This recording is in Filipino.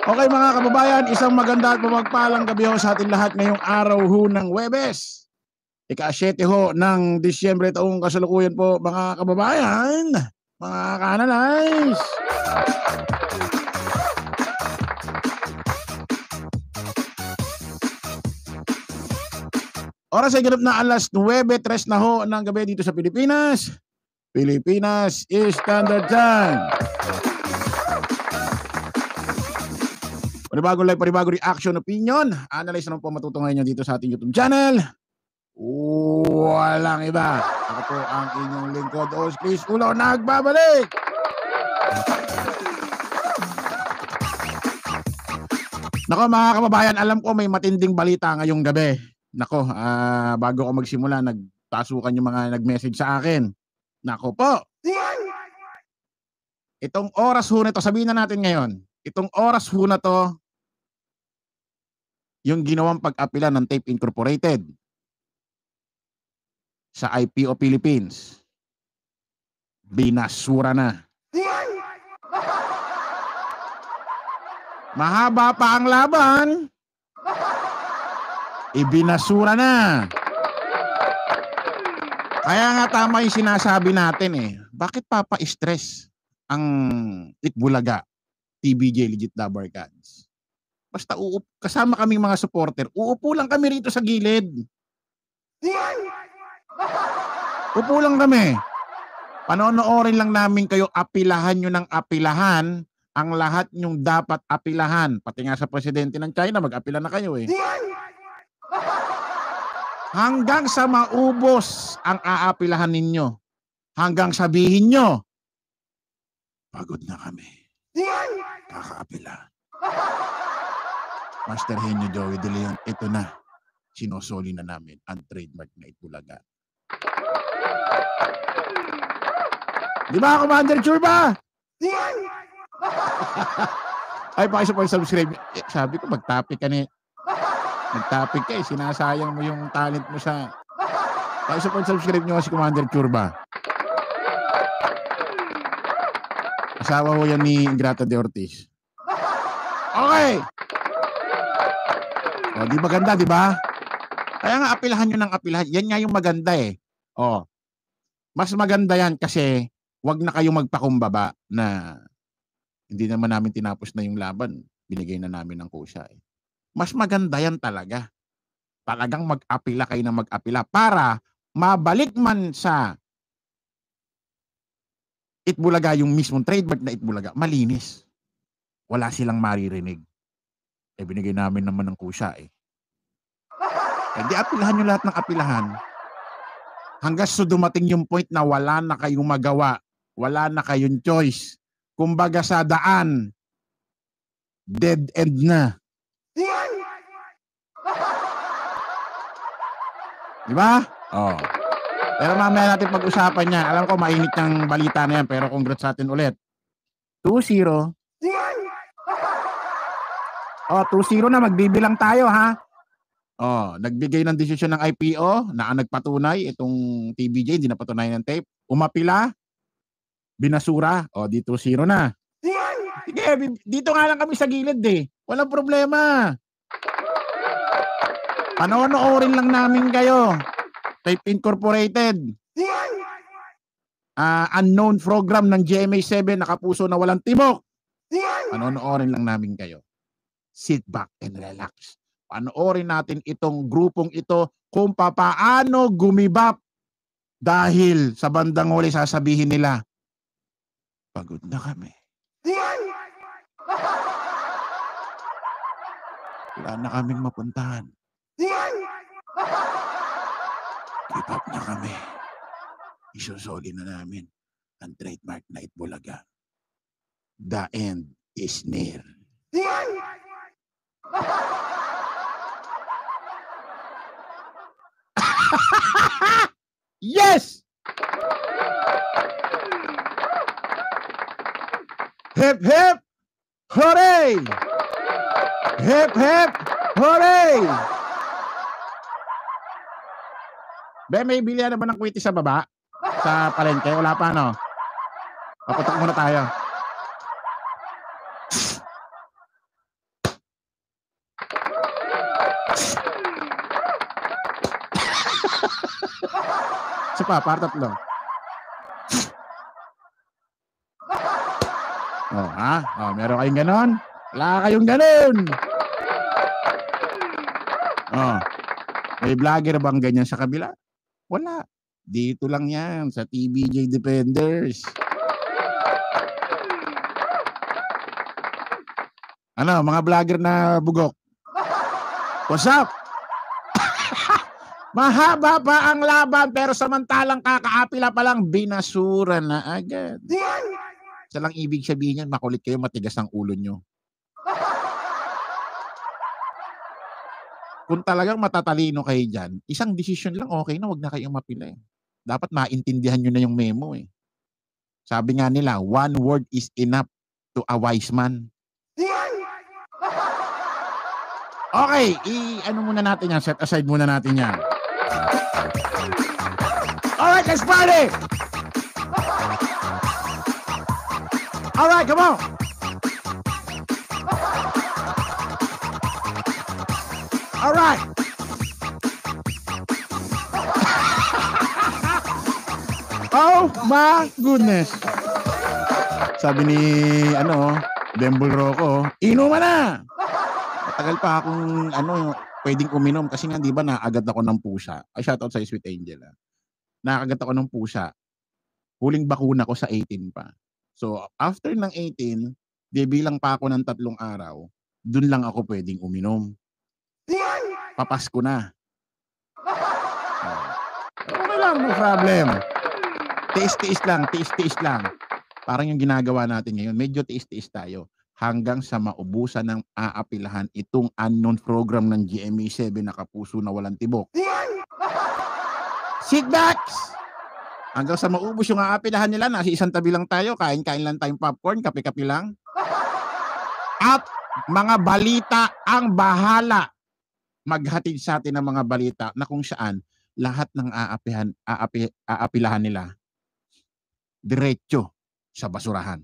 Okay mga kababayan, isang maganda at mapagpalang gabi ho sa ating lahat ngayong araw ho ng Huwebes. Ika-7 ho ng Disyembre taong kasalukuyan po mga kababayan, mga kanalays. Oras ay ganap na alas 9:03 na ho ng gabi dito sa Pilipinas. Pilipinas Standard Time. Panibagong live, panibagong reaction, opinion. Analyze naman po matutungay nyo dito sa ating YouTube channel. Walang iba. Ako po ang inyong lingkod, host Chris Ulo, nagbabalik. Nako mga kababayan, alam ko may matinding balita ngayong gabi. Nako, bago ako magsimula, nagtasukan yung mga nag-message sa akin. Nako po. Itong oras ho na ito, sabihin na natin ngayon, itong oras ho na to, yung ginawang pag-apila ng Tape Incorporated sa IPO Philippines, binasura na. Mahaba pa ang laban, ibinasura na. Kaya nga tama yung sinasabi natin eh. Bakit papa-stress ang Itbulaga, TBJ Legit Dabar Cats? Basta kasama kaming mga supporter, uupo lang kami rito sa gilid. Upo lang kami. Panonoorin lang namin kayo, apilahan nyo ng apilahan ang lahat nyong dapat apilahan. Pati nga sa presidente ng China, mag-apila na kayo eh. Hanggang sa maubos ang aapilahan ninyo. Hanggang sabihin nyo, pagod na kami. Kakaapila. Master Henyo Joey De Leon, ito na. Sinosoli na namin ang trademark na Itbulaga. Di ba, Commander Churba? Ay, pakisa po yung subscribe. Sabi ko, mag-topic ka ni. Mag-topic ka eh. Sinasayang mo yung talent mo sa... Pakisa po yung subscribe nyo si Commander Churba. Asawa ko yan ni Ingrata de Ortiz. Okay! O, di maganda, di ba? Kaya nga, apilahan nyo ng apilahan. Yan nga yung maganda eh. O, mas maganda yan kasi wag na kayong magpakumbaba na hindi naman namin tinapos na yung laban. Binigay na namin ng kusa eh. Mas maganda yan talaga. Talagang mag-apila kayo na mag-apila para mabalik man sa Itbulaga yung mismong trademark na Itbulaga. Malinis. Wala silang maririnig. Eh, binigay namin naman ng kusa eh. Hindi, apilahan nyo lahat ng apilahan. Hanggang so dumating yung point na wala na kayong magawa. Wala na kayong choice. Kumbaga sa daan, dead end na. Di ba? Oh. Pero mamaya natin pag-usapan yan. Alam ko mainit ng balita na yan, pero congrats sa atin ulit. 2-0. Oh, 2-0 na, magbibilang tayo ha. Oh, nagbigay ng desisyon ng IPO na ang nagpatunay itong TBJ, hindi na patunay ng tape. Umapila, binasura. Oh, di 2-0 na. Sige, dito nga lang kami sa gilid eh. Walang problema. Panonoorin lang namin kayo. Tape Incorporated. Unknown program ng GMA7, nakapuso na walang tibok. Panonoorin lang namin kayo. Sit back and relax. Panoorin natin itong grupong ito kung paano gumibap dahil sa bandang huli sasabihin nila, pagod na kami. Wala na kaming mapuntahan. Give up na kami. Isusoli na namin ang trademark na Itbulaga. The end is near. Yes! Hip hip! Hooray! Hip hip! Hooray! Be, may bilihan na ba ng kwiti sa baba? Sa palengke? Wala pa, no? Paputok muna tayo. Isa pa, para tatlo. Oh, ha? Oh, meron kayong ganon? Wala kayong ganon. Oh, may vlogger bang ganyan sa kabila? Wala. Dito lang yan sa TBJ Defenders. Ano, mga vlogger na bugok? What's up? Mahaba pa ang laban pero samantalang kakaapila pa lang binasura na agad. Isa lang ibig sabihin yan, makulit kayo, matigas ang ulo nyo. Kung talagang matatalino kayo dyan, isang desisyon lang okay na, wag na kayong mapila. Dapat maintindihan nyo na yung memo eh. Sabi nga nila, one word is enough to a wise man. Okay, ano muna natin yan, set aside muna natin yan. Alright, let's party! Alright, come on! Alright! Oh my goodness! Sabi ni, Dembol Rocco, inuman na! Matagal pa akong, pwedeng uminom kasi nga, di ba, naagad ako ng pusa. Ay, shoutout sa Sweet Angel. Nakagat ako ng pusa. Huling bakuna ko sa 18 pa. So, after ng 18, bibilang pa ako ng 3 araw, dun lang ako pwedeng uminom. Papasko na. Okay lang, no problem. Tiis-tiis lang. Parang yung ginagawa natin ngayon, medyo tiis-tiis tayo hanggang sa maubusan ng aapilahan itong unknown program ng GMA7 na kapuso na walang tibok. Seatbacks! Hanggang sa maubos yung aapilahan nila, nasa isang tabi lang tayo, kain-kain lang tayong popcorn, kape-kape lang. At mga balita ang bahala maghatid sa atin ng mga balita na kung saan lahat ng aapilahan nila diretso sa basurahan.